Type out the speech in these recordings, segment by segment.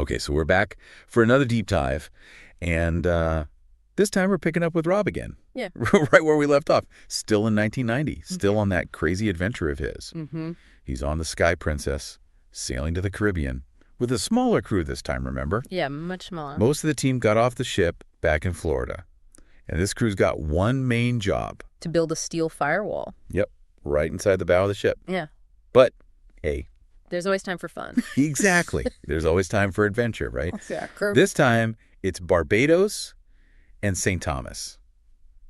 Okay, so we're back for another deep dive, and this time we're picking up with Rob again. Yeah. Right where we left off. Still in 1990, still on that crazy adventure of his. Mm-hmm. He's on the Sky Princess, sailing to the Caribbean, with a smaller crew this time, remember? Yeah, much smaller. Most of the team got off the ship back in Florida, and this crew's got one main job. To build a steel firewall. Yep, right inside the bow of the ship. Yeah. But, hey. There's always time for fun. Exactly. There's always time for adventure, right? Exactly. This time, it's Barbados and St. Thomas.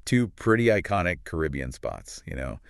Two pretty iconic Caribbean spots, you know.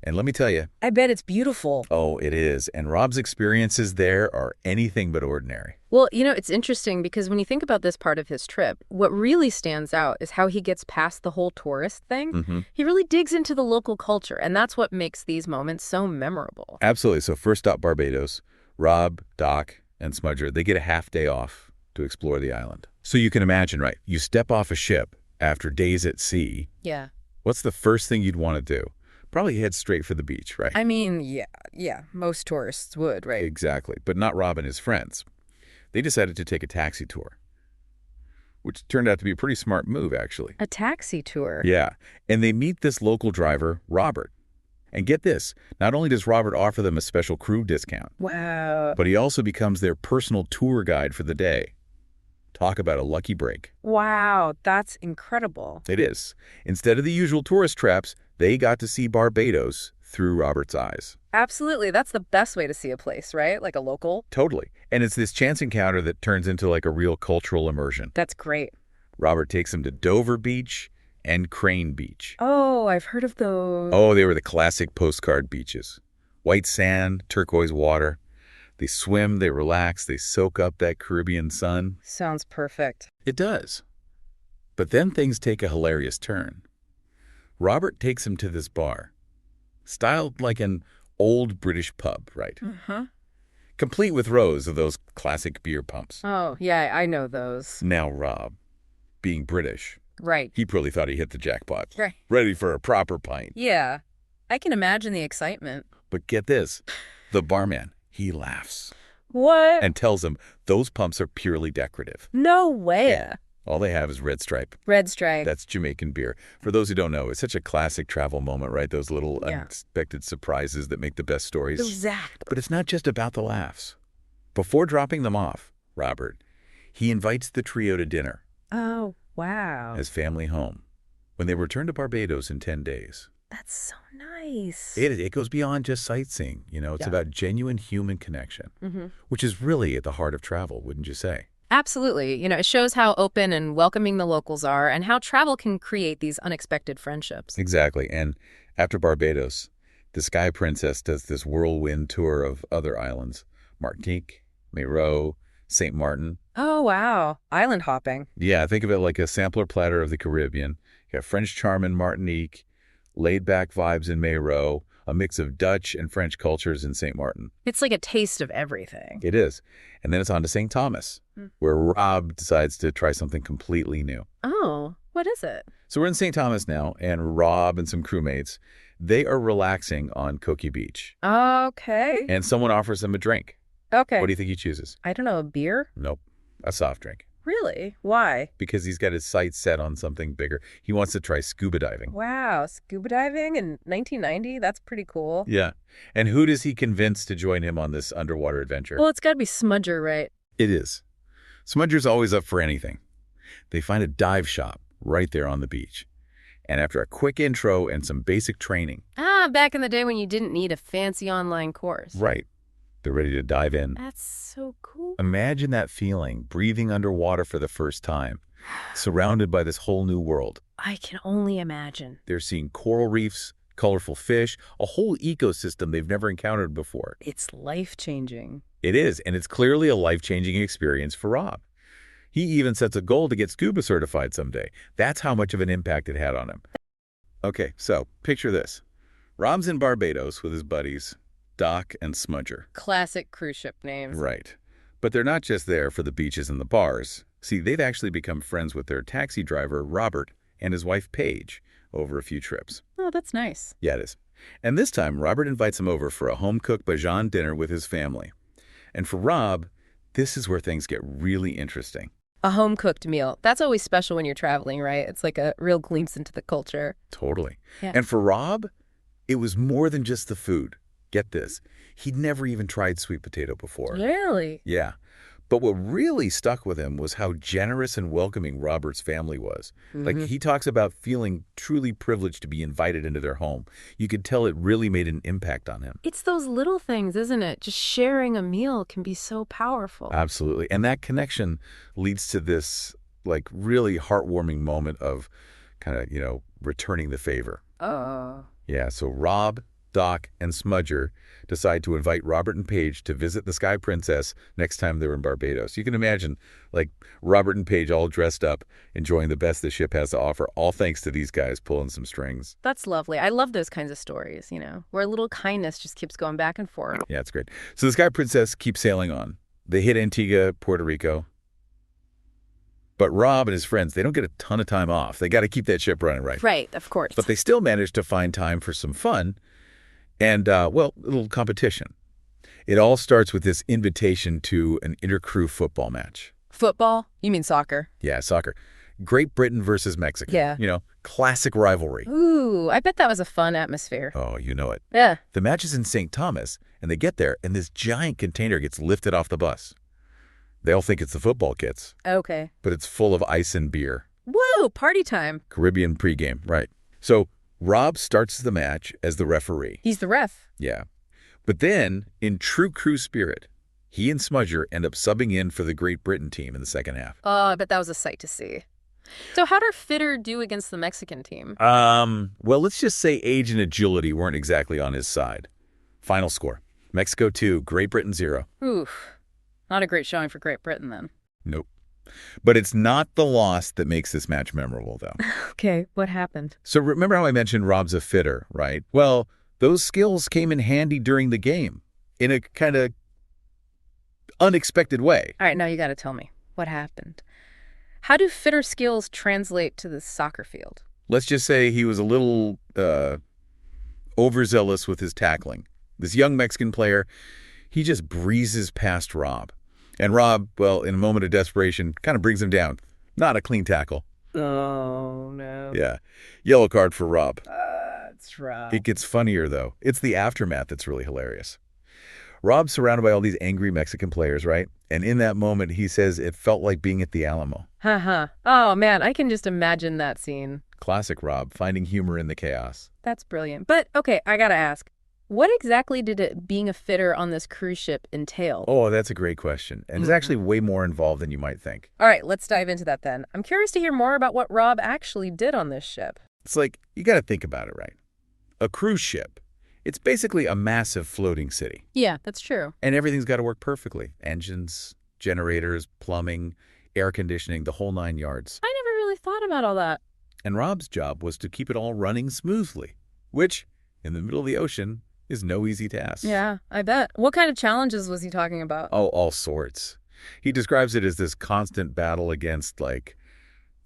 And let me tell you. I bet it's beautiful. Oh, it is. And Rob's experiences there are anything but ordinary. Well, it's interesting because when you think about this part of his trip, what really stands out is how he gets past the whole tourist thing. Mm-hmm. He really digs into the local culture, and that's what makes these moments so memorable. Absolutely. So first stop, Barbados. Rob, Doc, and Smudger, they get a half day off to explore the island. So you can imagine, right? You step off a ship after days at sea. Yeah. What's the first thing you'd want to do? Probably head straight for the beach, right? I mean, yeah. Most tourists would, right? Exactly. But not Rob and his friends. They decided to take a taxi tour, which turned out to be a pretty smart move, actually. A taxi tour? Yeah. And they meet this local driver, Robert. And get this, not only does Robert offer them a special crew discount, Wow. but he also becomes their personal tour guide for the day. Talk about a lucky break. Wow, that's incredible. It is. Instead of the usual tourist traps, they got to see Barbados through Robert's eyes. Absolutely. That's the best way to see a place, right? Like a local. Totally. And it's this chance encounter that turns into like a real cultural immersion. That's great. Robert takes them to Dover Beach and Crane Beach. Oh, I've heard of those. Oh, they were the classic postcard beaches. White sand, turquoise water. They swim, they relax, they soak up that Caribbean sun. Sounds perfect. It does. But then things take a hilarious turn. Robert takes him to this bar, styled like an old British pub, right? Uh-huh. Complete with rows of those classic beer pumps. Oh, yeah, I know those. Now Rob, being British, Right. he probably thought he hit the jackpot. Right. Ready for a proper pint. Yeah. I can imagine the excitement. But get this, the barman, he laughs What? and tells him those pumps are purely decorative. No way. All they have is Red Stripe. Red Stripe. That's Jamaican beer. For those who don't know, it's such a classic travel moment, right? Those little unexpected surprises that make the best stories. Exactly. But it's not just about the laughs. Before dropping them off, Robert, he invites the trio to dinner. Oh, wow. As family home when they return to Barbados in 10 days. That's so nice. It goes beyond just sightseeing. It's about genuine human connection, which is really at the heart of travel, wouldn't you say? Absolutely. It shows how open and welcoming the locals are and how travel can create these unexpected friendships. Exactly. And after Barbados, the Sky Princess does this whirlwind tour of other islands. Martinique, Mayreau, St. Martin. Oh, wow. Island hopping. Yeah, think of it like a sampler platter of the Caribbean. You have French charm in Martinique, laid-back vibes in Mayreau, a mix of Dutch and French cultures in St. Martin. It's like a taste of everything. It is. And then it's on to St. Thomas, where Rob decides to try something completely new. Oh, what is it? So we're in St. Thomas now, and Rob and some crewmates, they are relaxing on Coki Beach. Okay. And someone offers them a drink. Okay. What do you think he chooses? I don't know, a beer? Nope. A soft drink. Really? Why? Because he's got his sights set on something bigger. He wants to try scuba diving. Wow, scuba diving in 1990? That's pretty cool. Yeah. And who does he convince to join him on this underwater adventure? Well, it's got to be Smudger, right? It is. Smudger's always up for anything. They find a dive shop right there on the beach. And after a quick intro and some basic training. Back in the day when you didn't need a fancy online course. Right. They're ready to dive in. That's so cool. Imagine that feeling, breathing underwater for the first time, surrounded by this whole new world. I can only imagine. They're seeing coral reefs, colorful fish, a whole ecosystem they've never encountered before. It's life-changing. It is, and it's clearly a life-changing experience for Rob. He even sets a goal to get scuba certified someday. That's how much of an impact it had on him. Okay, so picture this. Rob's in Barbados with his buddies, Doc and Smudger. Classic cruise ship names. Right. But they're not just there for the beaches and the bars. See, they've actually become friends with their taxi driver, Robert, and his wife, Paige, over a few trips. Oh, that's nice. Yeah, it is. And this time, Robert invites him over for a home-cooked Bajan dinner with his family. And for Rob, This is where things get really interesting. A home-cooked meal. That's always special when you're traveling, right? It's like a real glimpse into the culture. Totally. Yeah. And for Rob, it was more than just the food. Get this. He'd never even tried sweet potato before. Really? Yeah. But what really stuck with him was how generous and welcoming Robert's family was. Like, he talks about feeling truly privileged to be invited into their home. You could tell it really made an impact on him. It's those little things, isn't it? Just sharing a meal can be so powerful. Absolutely. And that connection leads to this, like, really heartwarming moment of kind of, returning the favor. Oh. Yeah, so Rob, Doc, and Smudger decide to invite Robert and Paige to visit the Sky Princess next time they're in Barbados. You can imagine, like, Robert and Paige all dressed up, enjoying the best the ship has to offer, all thanks to these guys pulling some strings. That's lovely. I love those kinds of stories, where a little kindness just keeps going back and forth. Yeah, it's great. So the Sky Princess keeps sailing on. They hit Antigua, Puerto Rico. But Rob and his friends, they don't get a ton of time off. They got to keep that ship running, right? Right, of course. But they still manage to find time for some fun and, a little competition. It all starts with this invitation to an intercrew football match. Football? You mean soccer? Yeah, soccer. Great Britain versus Mexico. Yeah. Classic rivalry. Ooh, I bet that was a fun atmosphere. Oh, you know it. Yeah. The match is in St. Thomas, and they get there, and this giant container gets lifted off the bus. They all think it's the football kits, Okay. but it's full of ice and beer. Woo, party time. Caribbean pregame, right. So Rob starts the match as the referee. He's the ref. Yeah. But then, in true crew spirit, he and Smudger end up subbing in for the Great Britain team in the second half. Oh, I bet that was a sight to see. So how'd our fitter do against the Mexican team? Well, let's just say age and agility weren't exactly on his side. Final score. Mexico 2, Great Britain 0. Oof. Not a great showing for Great Britain, then. Nope. But it's not the loss that makes this match memorable, though. Okay, what happened? So remember how I mentioned Rob's a fitter, right? Well, those skills came in handy during the game in a kind of unexpected way. All right, now you got to tell me. What happened? How do fitter skills translate to the soccer field? Let's just say he was a little overzealous with his tackling. This young Mexican player, he just breezes past Rob. And Rob, well, in a moment of desperation, kind of brings him down. Not a clean tackle. Oh, no. Yeah. Yellow card for Rob. That's right. It gets funnier, though. It's the aftermath that's really hilarious. Rob's surrounded by all these angry Mexican players, right? And in that moment, he says it felt like being at the Alamo. Haha. Oh, man, I can just imagine that scene. Classic Rob, finding humor in the chaos. That's brilliant. But, okay, I gotta ask. What exactly did it being a fitter on this cruise ship entail? Oh, that's a great question. And it's actually way more involved than you might think. All right, let's dive into that then. I'm curious to hear more about what Rob actually did on this ship. It's like, you got to think about it, right? A cruise ship, it's basically a massive floating city. Yeah, that's true. And everything's got to work perfectly. Engines, generators, plumbing, air conditioning, the whole 9 yards. I never really thought about all that. And Rob's job was to keep it all running smoothly, which, in the middle of the ocean, is no easy task. Yeah, I bet. What kind of challenges was he talking about? Oh, all sorts. He describes it as this constant battle against, like,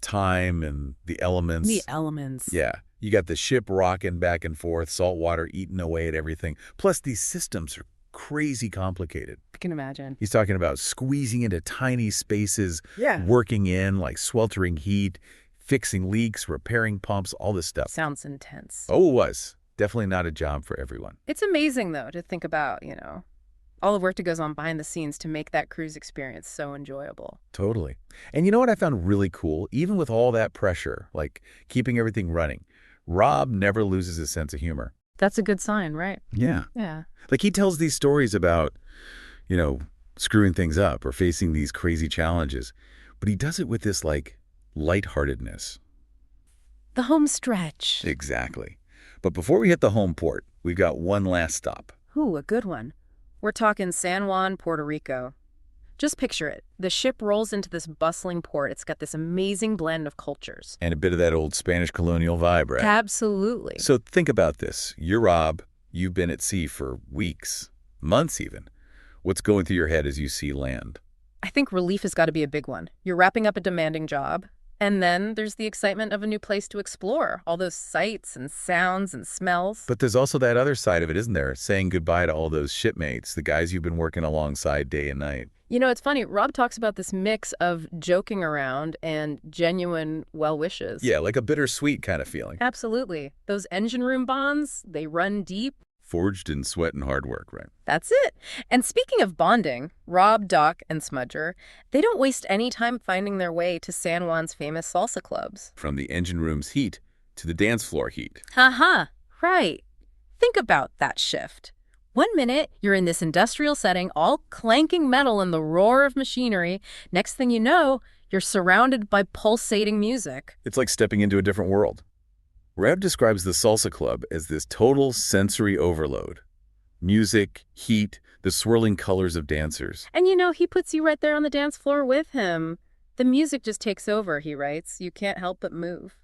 time and the elements. The elements. Yeah. You got the ship rocking back and forth, salt water eating away at everything. Plus, these systems are crazy complicated. I can imagine. He's talking about squeezing into tiny spaces, Yeah. working in, like, sweltering heat, fixing leaks, repairing pumps, all this stuff. Sounds intense. Oh, it was. Definitely not a job for everyone. It's amazing, though, to think about, all the work that goes on behind the scenes to make that cruise experience so enjoyable. Totally. And you know what I found really cool? Even with all that pressure, like keeping everything running, Rob never loses his sense of humor. That's a good sign, right? Yeah. Yeah. Like he tells these stories about, screwing things up or facing these crazy challenges, but he does it with this, like, lightheartedness. The home stretch. Exactly. But before we hit the home port, we've got one last stop. Ooh, a good one. We're talking San Juan, Puerto Rico. Just picture it. The ship rolls into this bustling port. It's got this amazing blend of cultures. And a bit of that old Spanish colonial vibe, right? Absolutely. So think about this. You're Rob. You've been at sea for weeks, months even. What's going through your head as you see land? I think relief has got to be a big one. You're wrapping up a demanding job. And then there's the excitement of a new place to explore. All those sights and sounds and smells. But there's also that other side of it, isn't there? Saying goodbye to all those shipmates, the guys you've been working alongside day and night. You know, it's funny. Rob talks about this mix of joking around and genuine well wishes. Yeah, like a bittersweet kind of feeling. Absolutely. Those engine room bonds, they run deep. Forged in sweat and hard work, right? That's it. And speaking of bonding, Rob, Doc, and Smudger, they don't waste any time finding their way to San Juan's famous salsa clubs. From the engine room's heat to the dance floor heat. Haha, right. Think about that shift. 1 minute, you're in this industrial setting, all clanking metal and the roar of machinery. Next thing you know, you're surrounded by pulsating music. It's like stepping into a different world. Reb describes the salsa club as this total sensory overload. Music, heat, the swirling colors of dancers. And you know, he puts you right there on the dance floor with him. The music just takes over, he writes. You can't help but move.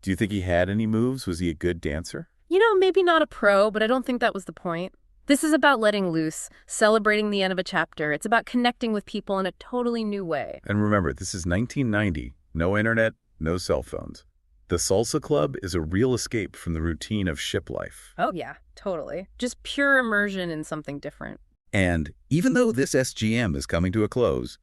Do you think he had any moves? Was he a good dancer? You know, maybe not a pro, but I don't think that was the point. This is about letting loose, celebrating the end of a chapter. It's about connecting with people in a totally new way. And remember, this is 1990. No internet, no cell phones. The Salsa Club is a real escape from the routine of ship life. Oh, yeah, totally. Just pure immersion in something different. And even though this SGM is coming to a close,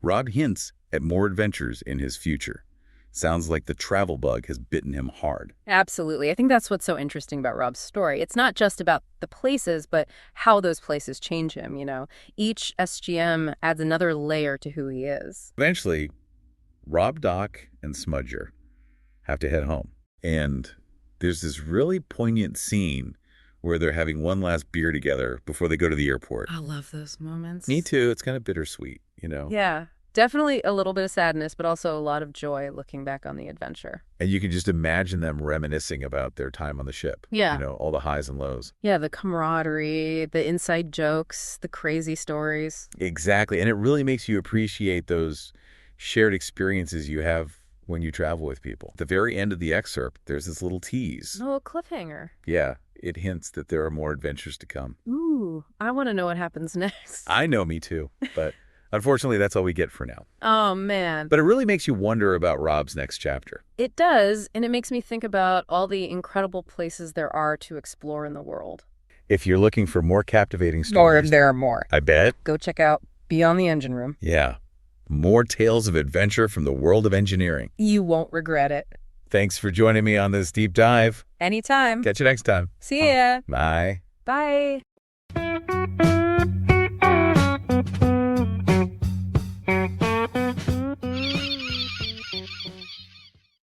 Rod hints at more adventures in his future. Sounds like the travel bug has bitten him hard. Absolutely. I think that's what's so interesting about Rob's story. It's not just about the places, but how those places change him, you know. Each SGM adds another layer to who he is. Eventually, Rob, Doc, and Smudger have to head home. And there's this really poignant scene where they're having one last beer together before they go to the airport. I love those moments. Me too. It's kind of bittersweet, you know? Yeah. Definitely a little bit of sadness, but also a lot of joy looking back on the adventure. And you can just imagine them reminiscing about their time on the ship. Yeah. You know, all the highs and lows. Yeah, the camaraderie, the inside jokes, the crazy stories. Exactly. And it really makes you appreciate those shared experiences you have when you travel with people. At the very end of the excerpt, there's this little tease. Oh, a cliffhanger. Yeah, it hints that there are more adventures to come. Ooh, I want to know what happens next. I know, me too. But unfortunately, that's all we get for now. Oh, man. But it really makes you wonder about Rob's next chapter. It does, and it makes me think about all the incredible places there are to explore in the world. If you're looking for more captivating stories, there are more. I bet. Go check out Beyond the Engine Room. Yeah. More tales of adventure from the world of engineering. You won't regret it. Thanks for joining me on this deep dive. Anytime. Catch you next time. See ya. Bye. Bye.